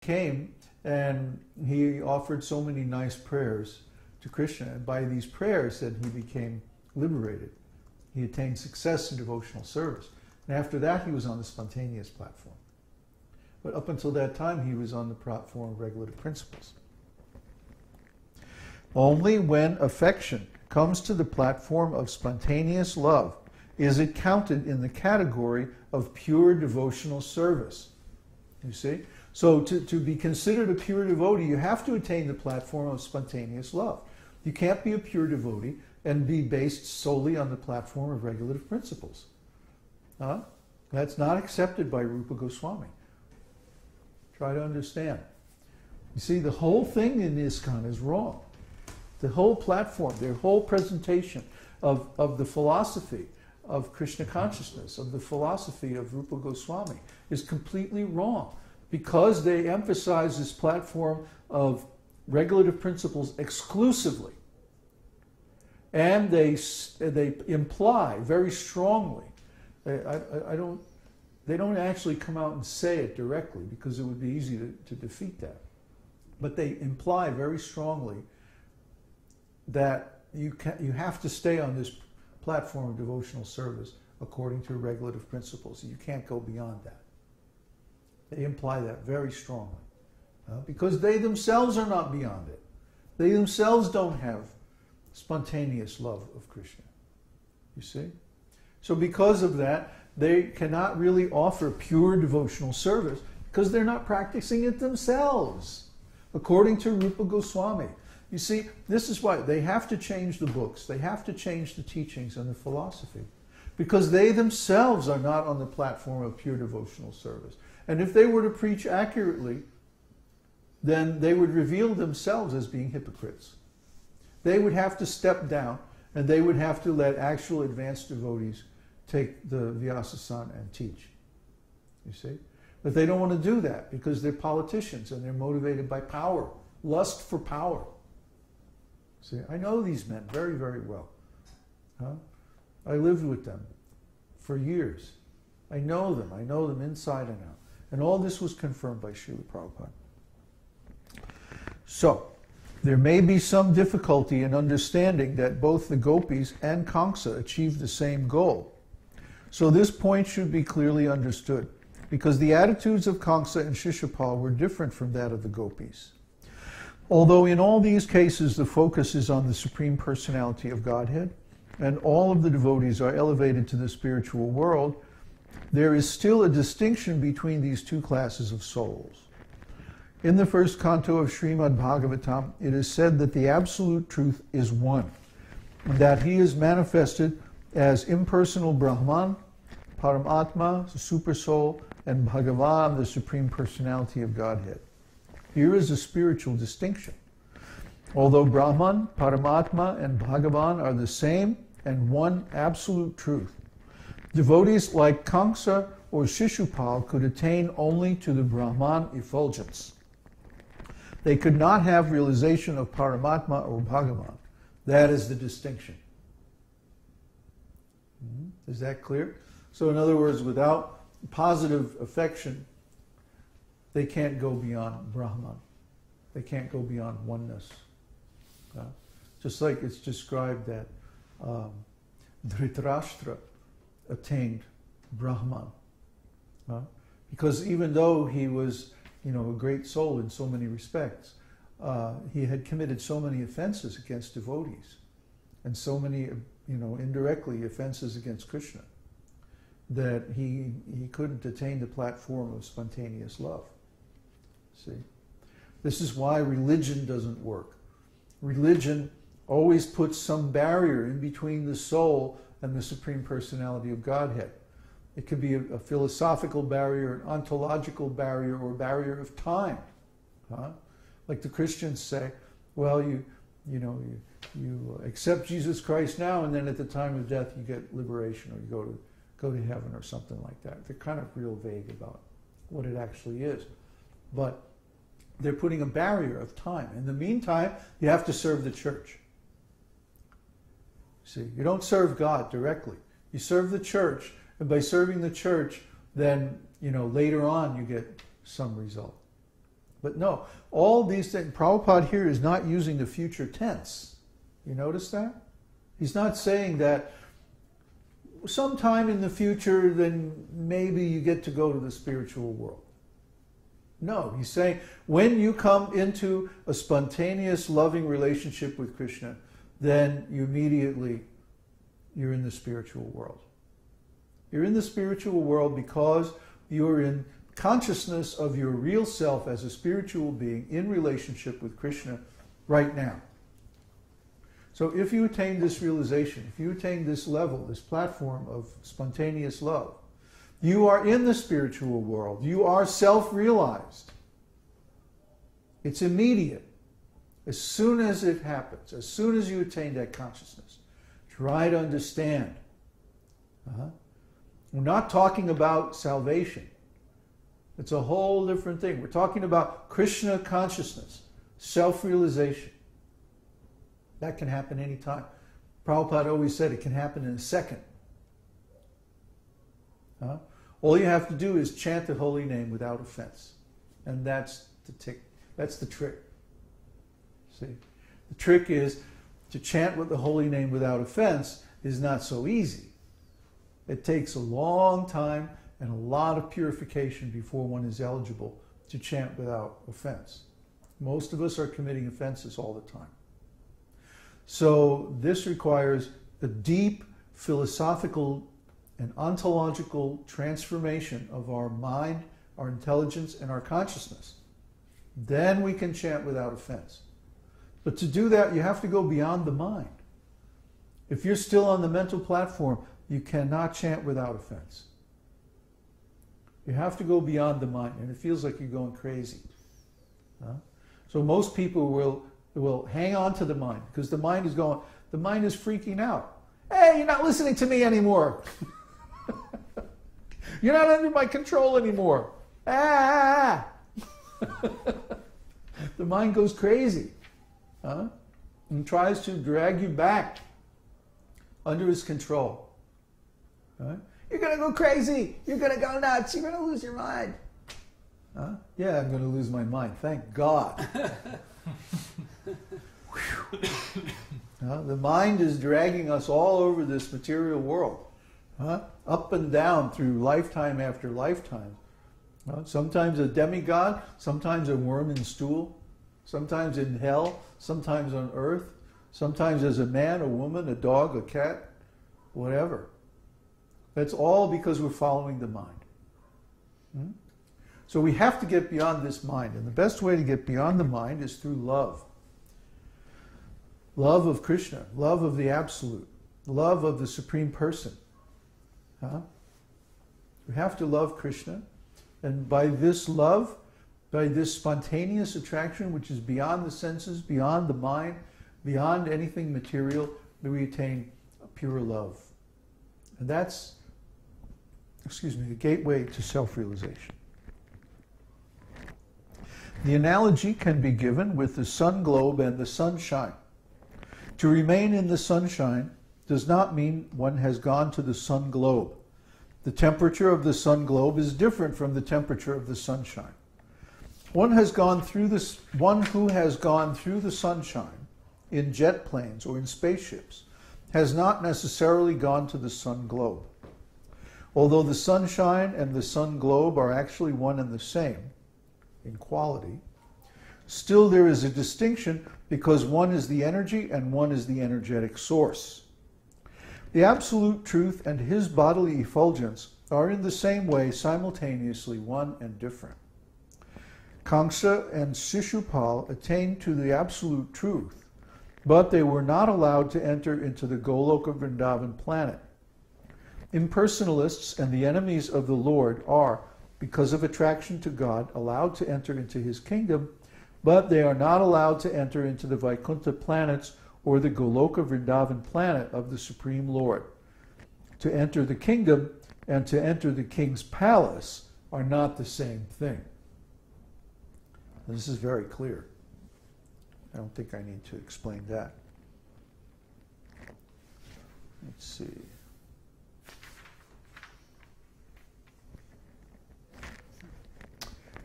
came and he offered so many nice prayers to Krishna, and by these prayers then he became liberated. He attained success in devotional service. And after that he was on the spontaneous platform. But up until that time he was on the platform of regulative principles. Only when affection comes to the platform of spontaneous love is it counted in the category of pure devotional service. You see? So to be considered a pure devotee, you have to attain the platform of spontaneous love. You can't be a pure devotee and be based solely on the platform of regulative principles. That's not accepted by Rupa Goswami. Try to understand. You see, the whole thing in ISKCON is wrong. The whole platform, their whole presentation of the philosophy of Krishna consciousness, of the philosophy of Rupa Goswami, is completely wrong, because they emphasize this platform of regulative principles exclusively. And they imply very strongly, they don't actually come out and say it directly, because it would be easy to defeat that. But they imply very strongly that you have to stay on this platform of devotional service according to regulative principles. You can't go beyond that. They imply that very strongly, because they themselves are not beyond it. They themselves don't have spontaneous love of Krishna. You see? So because of that, they cannot really offer pure devotional service, because they're not practicing it themselves, according to Rupa Goswami. You see, this is why they have to change the books, they have to change the teachings and the philosophy, because they themselves are not on the platform of pure devotional service. And if they were to preach accurately, then they would reveal themselves as being hypocrites. They would have to step down, and they would have to let actual advanced devotees take the Vyasa-san and teach. You see? But they don't want to do that, because they're politicians and they're motivated by power, lust for power. See, I know these men very, very well. I lived with them for years. I know them inside and out. And all this was confirmed by Srila Prabhupada. So, there may be some difficulty in understanding that both the gopis and Kamsa achieved the same goal. So this point should be clearly understood, because the attitudes of Kamsa and Shishupal were different from that of the gopis. Although in all these cases the focus is on the Supreme Personality of Godhead, and all of the devotees are elevated to the spiritual world, there is still a distinction between these two classes of souls. In the first canto of Śrīmad-Bhāgavatam, it is said that the absolute truth is one, and that he is manifested as impersonal Brahman, Paramatma, the Supersoul, and Bhagavan, the Supreme Personality of Godhead. Here is a spiritual distinction. Although Brahman, Paramatma, and Bhagavan are the same and one absolute truth, devotees like Kamsa or Shishupal could attain only to the Brahman effulgence. They could not have realization of Paramatma or Bhagavan. That is the distinction. Is that clear? So in other words, without positive affection, they can't go beyond Brahman. They can't go beyond oneness. Just like it's described that Dhritarashtra attained Brahman. Because even though he was, a great soul in so many respects, he had committed so many offenses against devotees, and so many, indirectly offenses against Krishna, that he couldn't attain the platform of spontaneous love. See? This is why religion doesn't work. Religion always puts some barrier in between the soul and the Supreme Personality of Godhead. It could be a philosophical barrier, an ontological barrier, or a barrier of time. Like the Christians say, well, you accept Jesus Christ now, and then at the time of death you get liberation, or you go to heaven, or something like that. They're kind of real vague about what it actually is. But they're putting a barrier of time. In the meantime, you have to serve the church. See, you don't serve God directly. You serve the church, and by serving the church, then, later on you get some result. But no, all these things, Prabhupada here is not using the future tense. You notice that? He's not saying that sometime in the future, then maybe you get to go to the spiritual world. No, he's saying when you come into a spontaneous, loving relationship with Krishna, then you're in the spiritual world. You're in the spiritual world because you're in consciousness of your real self as a spiritual being in relationship with Krishna right now. So if you attain this realization, if you attain this level, this platform of spontaneous love, you are in the spiritual world. You are self-realized. It's immediate. As soon as it happens, as soon as you attain that consciousness, try to understand. We're not talking about salvation. It's a whole different thing. We're talking about Krishna consciousness, self-realization. That can happen anytime. Prabhupada always said it can happen in a second. All you have to do is chant the holy name without offense. And that's the trick. See? The trick is to chant with the holy name without offense is not so easy. It takes a long time and a lot of purification before one is eligible to chant without offense. Most of us are committing offenses all the time. So this requires a deep philosophical and ontological transformation of our mind, our intelligence, and our consciousness. Then we can chant without offense. But to do that, you have to go beyond the mind. If you're still on the mental platform, you cannot chant without offense. You have to go beyond the mind, and it feels like you're going crazy. So most people will hang on to the mind, because the mind is freaking out. Hey, you're not listening to me anymore. You're not under my control anymore. The mind goes crazy, and tries to drag you back under its control. You're going to go crazy. You're going to go nuts. You're going to lose your mind. Yeah, I'm going to lose my mind. Thank God. The mind is dragging us all over this material world, up and down through lifetime after lifetime. Sometimes a demigod, sometimes a worm in stool, sometimes in hell, sometimes on earth, sometimes as a man, a woman, a dog, a cat, whatever. That's all because we're following the mind. So we have to get beyond this mind, and the best way to get beyond the mind is through love. Love of Krishna, love of the Absolute, love of the Supreme Person. We have to love Krishna, and by this love, by this spontaneous attraction, which is beyond the senses, beyond the mind, beyond anything material, we attain pure love. And that's, the gateway to self-realization. The analogy can be given with the sun globe and the sunshine. To remain in the sunshine does not mean one has gone to the sun globe. The temperature of the sun globe is different from the temperature of the sunshine. One who has gone through the sunshine in jet planes or in spaceships has not necessarily gone to the sun globe. Although the sunshine and the sun globe are actually one and the same in quality, still there is a distinction because one is the energy and one is the energetic source. The Absolute Truth and his bodily effulgence are in the same way simultaneously one and different. Kamsa and Shishupal attained to the Absolute Truth, but they were not allowed to enter into the Goloka Vrindavan planet. Impersonalists and the enemies of the Lord are, because of attraction to God, allowed to enter into his kingdom, but they are not allowed to enter into the Vaikuntha planets or the Goloka Vrindavan planet of the Supreme Lord. To enter the kingdom and to enter the king's palace are not the same thing. This is very clear. I don't think I need to explain that. Let's see.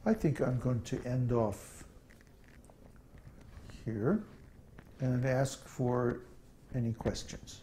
I think I'm going to end off here and ask for any questions.